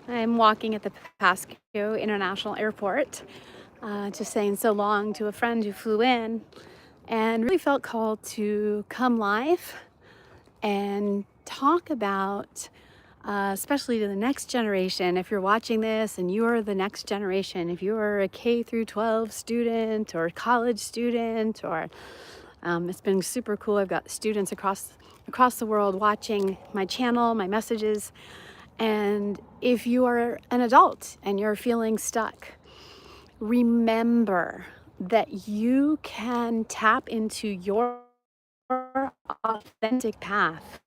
I'm walking at the Pasco International Airport, just saying so long to a friend who flew in and really felt called to come live and talk about, especially to the next generation. If you're watching this and you're the next generation, if you're a K through 12 student or college student, or it's been super cool. I've got students across the world watching my channel, my messages. And if you are an adult and you're feeling stuck, remember that you can tap into your authentic path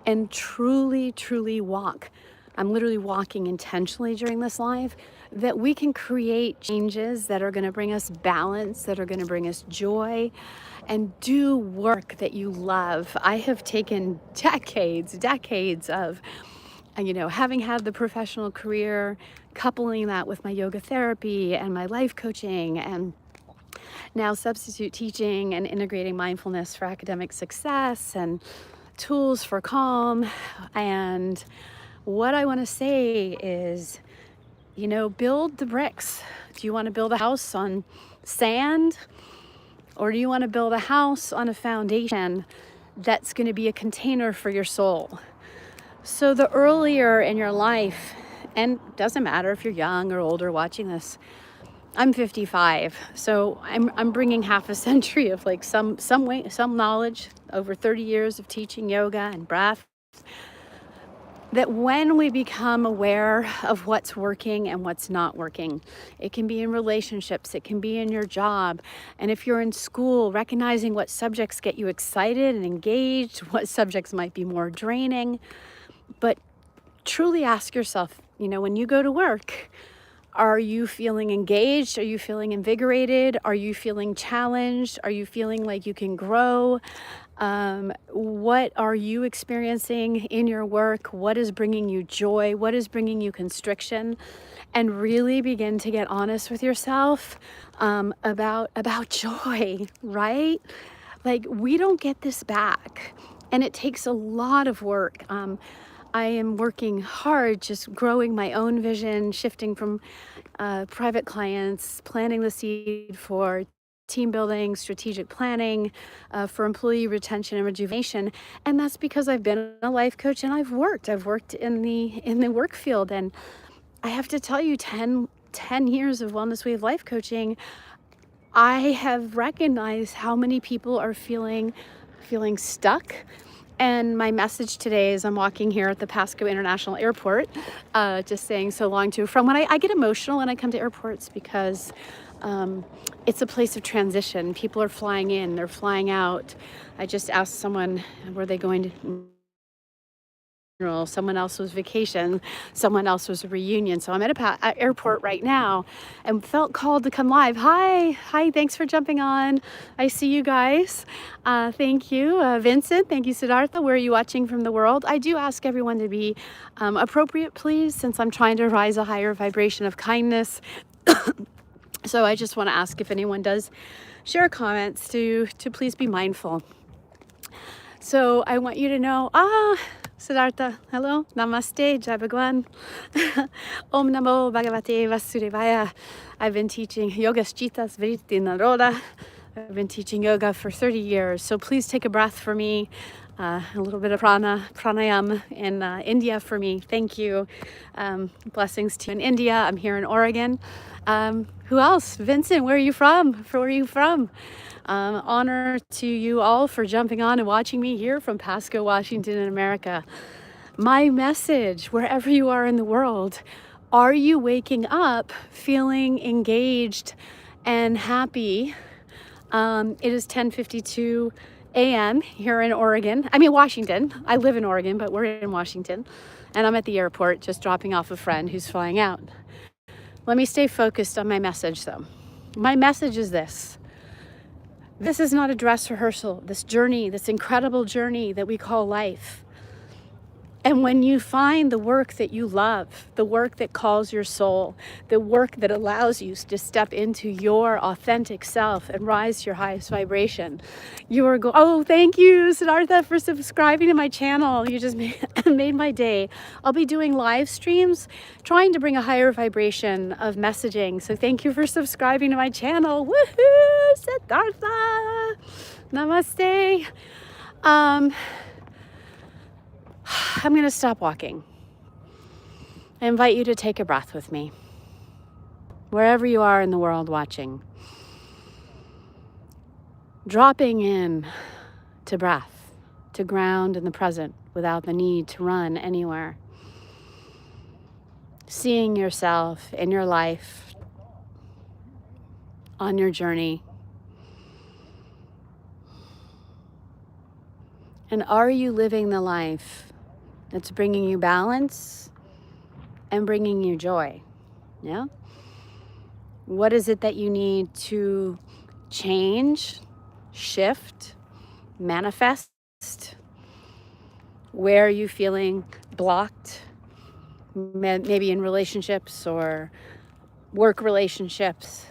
and truly walk. I'm literally walking intentionally during this live, that we can create changes that are going to bring us balance, that are going to bring us joy, and do work that you love. I have taken decades of having had the professional career, coupling that with my yoga therapy and my life coaching, and now substitute teaching and integrating mindfulness for academic success and tools for calm. And what I want to say is, build the bricks. Do you want to build a house on sand, or do you want to build a house on a foundation that's going to be a container for your soul? So the earlier in your life, and it doesn't matter if you're young or older watching this, I'm 55, so I'm bringing half a century of some knowledge, over 30 years of teaching yoga and breath. That when we become aware of what's working and what's not working, it can be in relationships, it can be in your job, and if you're in school, recognizing what subjects get you excited and engaged, what subjects might be more draining. But truly ask yourself, when you go to work, are you feeling engaged? Are you feeling invigorated? Are you feeling challenged? Are you feeling like you can grow? What are you experiencing in your work? What is bringing you joy? What is bringing you constriction? And really begin to get honest with yourself about joy, right? Like, we don't get this back, and it takes a lot of work. I am working hard, just growing my own vision, shifting from private clients, planting the seed for team building, strategic planning, for employee retention and rejuvenation. And that's because I've been a life coach and I've worked in the work field. And I have to tell you, 10 years of Wellness Wave life coaching, I have recognized how many people are feeling stuck. And my message today is, I'm walking here at the Pasco International Airport, just saying so long to a friend. When I get emotional when I come to airports, because it's a place of transition. People are flying in, they're flying out. I just asked someone, were they going to? Someone else was vacation, someone else was a reunion. So I'm at a airport right now and felt called to come live. Hi, thanks for jumping on. I see you guys. Thank you, Vincent. Thank you, Siddhartha. Where are you watching from the world? I do ask everyone to be appropriate, please, since I'm trying to rise a higher vibration of kindness. So I just want to ask, if anyone does share comments, to please be mindful. So I want you to know, Siddhartha, hello, namaste, Jai Bhagwan. Om Namo Bhagavate Vasudevaya. I've been teaching Yoga Chitas Vritti Naroda. I've been teaching yoga for 30 years. So please take a breath for me, a little bit of pranayam in India for me. Thank you. Blessings to you in India. I'm here in Oregon. Who else? Vincent, where are you from? Honor to you all for jumping on and watching me here from Pasco, Washington in America. My message, wherever you are in the world, are you waking up feeling engaged and happy? It is 10:52 a.m. here in Oregon. Washington. I live in Oregon, but we're in Washington. And I'm at the airport just dropping off a friend who's flying out. Let me stay focused on my message, though. My message is this. This is not a dress rehearsal. This journey, this incredible journey that we call life, And when you find the work that you love, the work that calls your soul, the work that allows you to step into your authentic self and rise to your highest vibration, you are oh, thank you, Siddhartha, for subscribing to my channel. You just made my day. I'll be doing live streams, trying to bring a higher vibration of messaging. So thank you for subscribing to my channel. Woohoo, Siddhartha. Namaste. I'm going to stop walking. I invite you to take a breath with me, wherever you are in the world watching. Dropping in to breath, to ground in the present without the need to run anywhere. Seeing yourself in your life, on your journey. And are you living the life that's bringing you balance and bringing you joy? Yeah? What is it that you need to change, shift, manifest? Where are you feeling blocked? Maybe in relationships or work relationships,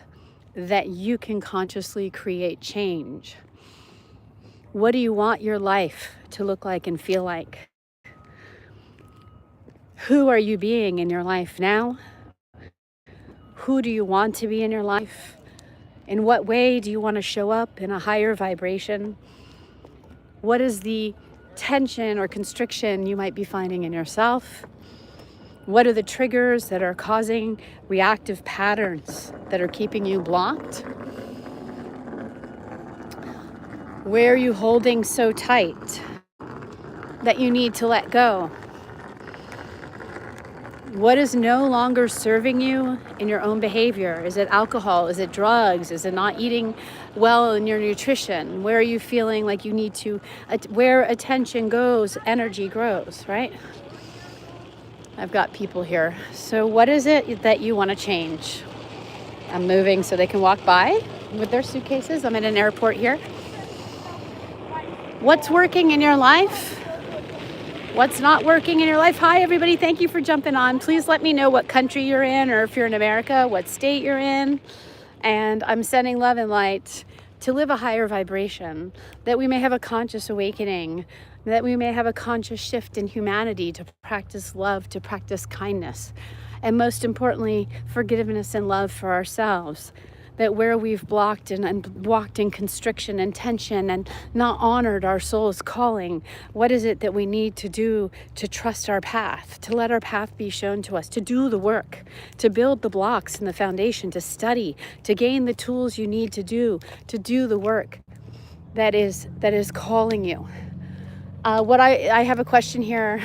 that you can consciously create change. What do you want your life to look like and feel like? Who are you being in your life now? Who do you want to be in your life? In what way do you want to show up in a higher vibration? What is the tension or constriction you might be finding in yourself? What are the triggers that are causing reactive patterns that are keeping you blocked? Where are you holding so tight that you need to let go? What is no longer serving you in your own behavior? Is it alcohol? Is it drugs? Is it not eating well in your nutrition? Where are you feeling like you need to, where attention goes, energy grows, right? I've got people here. So what is it that you want to change? I'm moving so they can walk by with their suitcases. I'm at an airport here. What's working in your life? What's not working in your life? Hi, everybody. Thank you for jumping on. Please let me know what country you're in, or if you're in America, what state you're in. And I'm sending love and light to live a higher vibration, that we may have a conscious awakening, that we may have a conscious shift in humanity to practice love, to practice kindness, and most importantly, forgiveness and love for ourselves. That where we've blocked and walked in constriction and tension and not honored our soul's calling, what is it that we need to do to trust our path, to let our path be shown to us, to do the work, to build the blocks and the foundation, to study, to gain the tools you need to do the work that is calling you. I have a question here.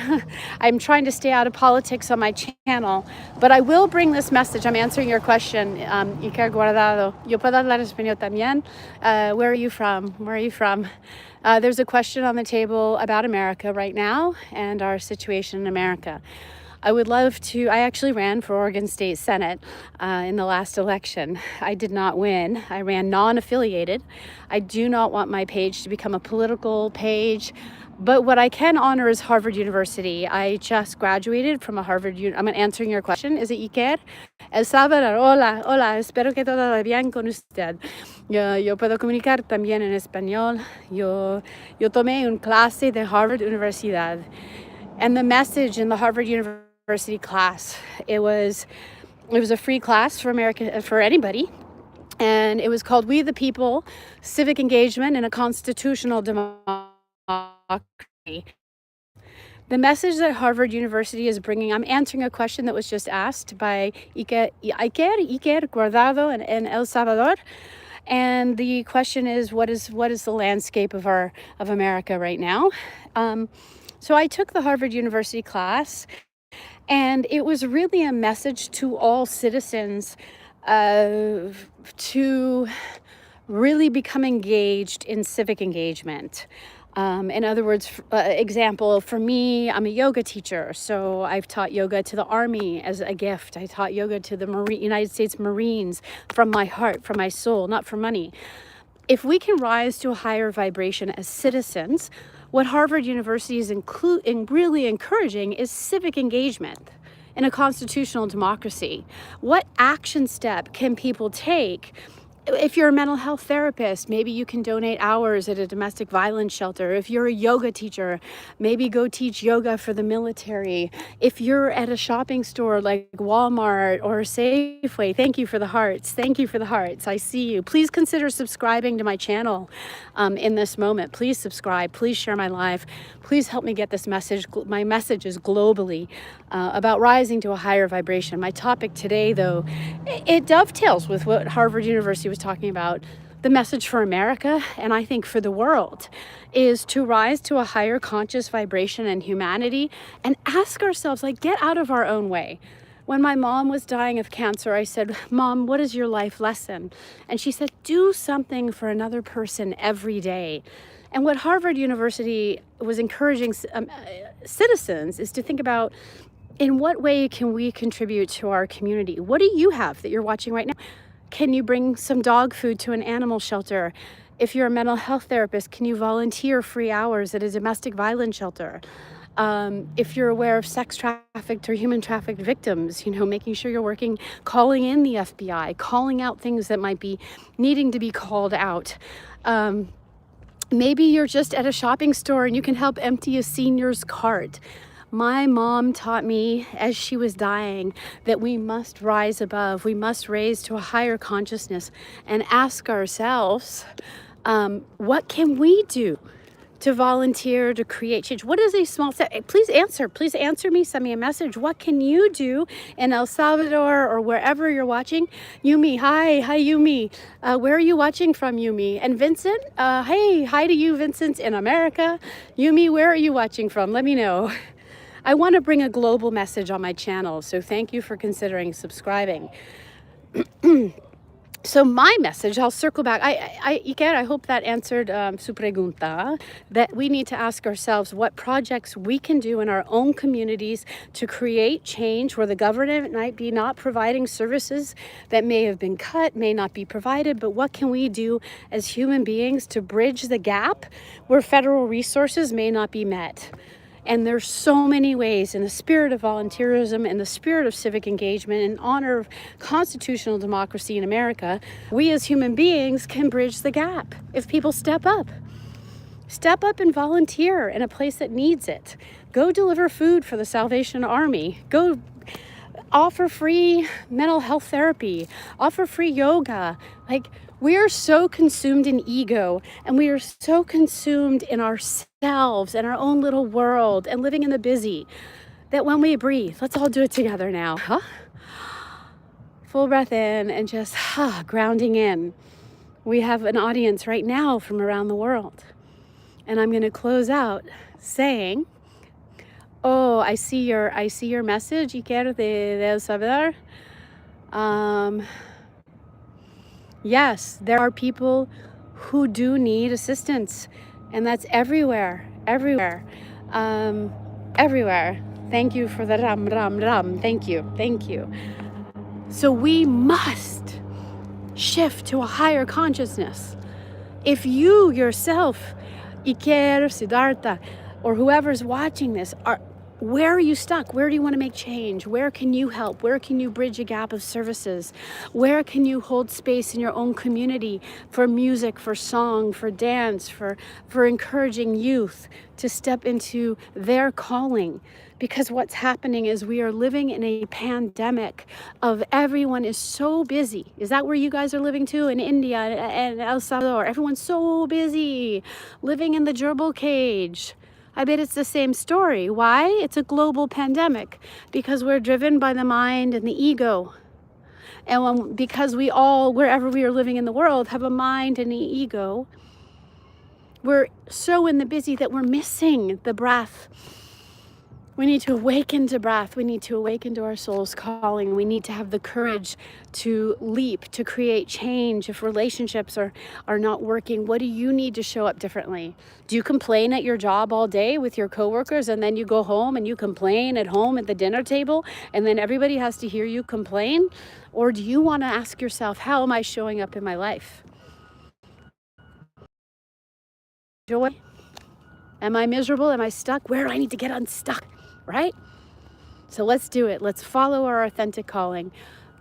I'm trying to stay out of politics on my channel, but I will bring this message. I'm answering your question. Iker Guardado. Yo puedo hablar español también. Where are you from? Where are you from? There's a question on the table about America right now and our situation in America. I would love to, I actually ran for Oregon State Senate in the last election. I did not win. I ran non-affiliated. I do not want my page to become a political page. But what I can honor is Harvard University. I just graduated from a I'm answering your question. Is it Iker? El Salvador. Hola, hola. Espero que todo vaya bien con usted. Yo puedo comunicar también en español. Yo tomé un clase de Harvard Universidad. And the message in the Harvard University class, it was a free class for anybody. And it was called We the People, Civic Engagement in a Constitutional Democracy. The message that Harvard University is bringing, I'm answering a question that was just asked by Iker Guardado in El Salvador. And the question is, what is the landscape of America right now? So I took the Harvard University class, and it was really a message to all citizens to really become engaged in civic engagement. In other words, example, for me, I'm a yoga teacher, so I've taught yoga to the Army as a gift. I taught yoga to the United States Marines from my heart, from my soul, not for money. If we can rise to a higher vibration as citizens, What Harvard University is really encouraging is civic engagement in a constitutional democracy. What action step can people take? If you're a mental health therapist, maybe you can donate hours at a domestic violence shelter. If you're a yoga teacher, maybe go teach yoga for the military. If you're at a shopping store like Walmart or Safeway, thank you for the hearts. Thank you for the hearts. I see you. Please consider subscribing to my channel in this moment. Please subscribe. Please share my live. Please help me get this message. My message is globally about rising to a higher vibration. My topic today, though, it dovetails with what Harvard University was talking about. The message for America, and I think for the world, is to rise to a higher conscious vibration in humanity and ask ourselves, like, get out of our own way. When my mom was dying of cancer, I said, Mom, what is your life lesson? And she said, do something for another person every day. And what Harvard University was encouraging citizens is to think about, in what way can we contribute to our community? What do you have that you're watching right now? Can you bring some dog food to an animal shelter? If you're a mental health therapist, can you volunteer free hours at a domestic violence shelter? If you're aware of sex trafficked or human trafficked victims, making sure you're working, calling in the FBI, calling out things that might be needing to be called out. Maybe you're just at a shopping store and you can help empty a senior's cart. My mom taught me as she was dying that we must rise above, we must raise to a higher consciousness and ask ourselves, what can we do to volunteer, to create change? What is a small step? Please answer me, send me a message. What can you do in El Salvador or wherever you're watching? Yumi, hi Yumi. Where are you watching from, Yumi? And Vincent, hey, hi to you, Vincent, in America. Yumi, where are you watching from? Let me know. I want to bring a global message on my channel, so thank you for considering subscribing. So my message, I'll circle back. Iker, I hope that answered su pregunta, that we need to ask ourselves what projects we can do in our own communities to create change where the government might be not providing services that may have been cut, may not be provided, but what can we do as human beings to bridge the gap where federal resources may not be met? And there's so many ways, in the spirit of volunteerism, in the spirit of civic engagement, in honor of constitutional democracy in America, we as human beings can bridge the gap if people step up. Step up and volunteer in a place that needs it. Go deliver food for the Salvation Army. Go offer free mental health therapy. Offer free yoga. We are so consumed in ego, and we are so consumed in ourselves and our own little world and living in the busy that when we breathe, let's all do it together now. Full breath in and just grounding in. We have an audience right now from around the world. And I'm going to close out saying, oh, I see your message, Iker de El Salvador. Yes, there are people who do need assistance, and that's everywhere. Everywhere. Thank you for the ram. Thank you. So we must shift to a higher consciousness. If you yourself, Iker, Siddhartha, or whoever's watching this, where are you stuck? Where do you want to make change? Where can you help? Where can you bridge a gap of services? Where can you hold space in your own community for music, for song, for dance, for encouraging youth to step into their calling? Because what's happening is we are living in a pandemic of everyone is so busy. Is that where you guys are living too? In India and El Salvador? Everyone's so busy living in the gerbil cage. I bet it's the same story. Why? It's a global pandemic because we're driven by the mind and the ego. And because we all, wherever we are living in the world, have a mind and an ego, we're so in the busy that we're missing the breath. We need to awaken to breath. We need to awaken to our soul's calling. We need to have the courage to leap, to create change. If relationships are not working, what do you need to show up differently? Do you complain at your job all day with your coworkers and then you go home and you complain at home at the dinner table and then everybody has to hear you complain? Or do you want to ask yourself, how am I showing up in my life? Joy, Am I miserable? Am I stuck? Where do I need to get unstuck? Right? So let's do it. Let's follow our authentic calling.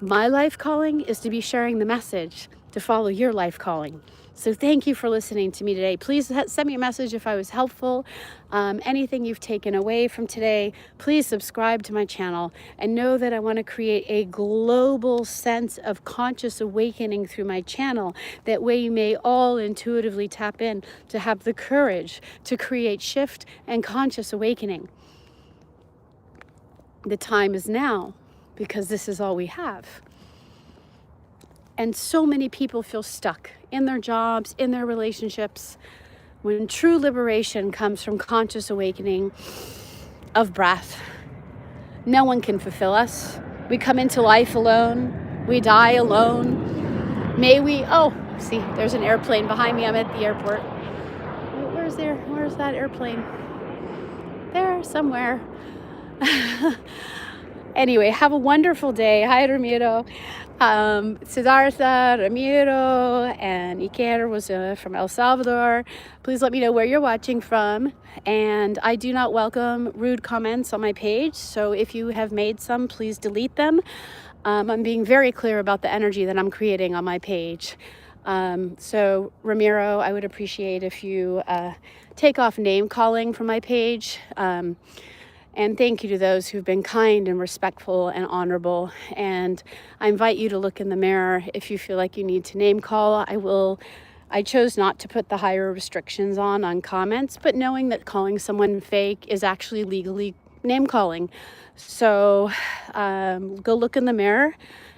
My life calling is to be sharing the message, to follow your life calling. So thank you for listening to me today. Please send me a message if I was helpful. Anything you've taken away from today, please subscribe to my channel and know that I want to create a global sense of conscious awakening through my channel. That way you may all intuitively tap in to have the courage to create shift and conscious awakening. The time is now, because this is all we have. And so many people feel stuck in their jobs, in their relationships, when true liberation comes from conscious awakening of breath. No one can fulfill us. We come into life alone. We die alone. May we, oh, see, there's an airplane behind me. I'm at the airport. Where's that airplane? There, somewhere. Anyway, have a wonderful day. Hi, Ramiro. Siddhartha, Ramiro, and Iker was from El Salvador. Please let me know where you're watching from. And I do not welcome rude comments on my page. So if you have made some, please delete them. I'm being very clear about the energy that I'm creating on my page. So Ramiro, I would appreciate if you take off name calling from my page. And thank you to those who've been kind and respectful and honorable. And I invite you to look in the mirror if you feel like you need to name call. I chose not to put the higher restrictions on comments, but knowing that calling someone fake is actually legally name calling. So go look in the mirror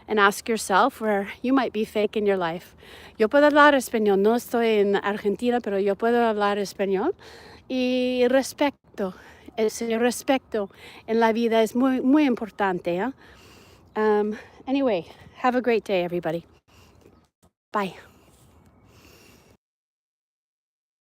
and ask yourself where you might be fake in your life. Yo puedo hablar español, no estoy en Argentina, pero yo puedo hablar español. Y respeto. Ese respeto en la vida es muy, muy importante. Anyway, have a great day, everybody. Bye.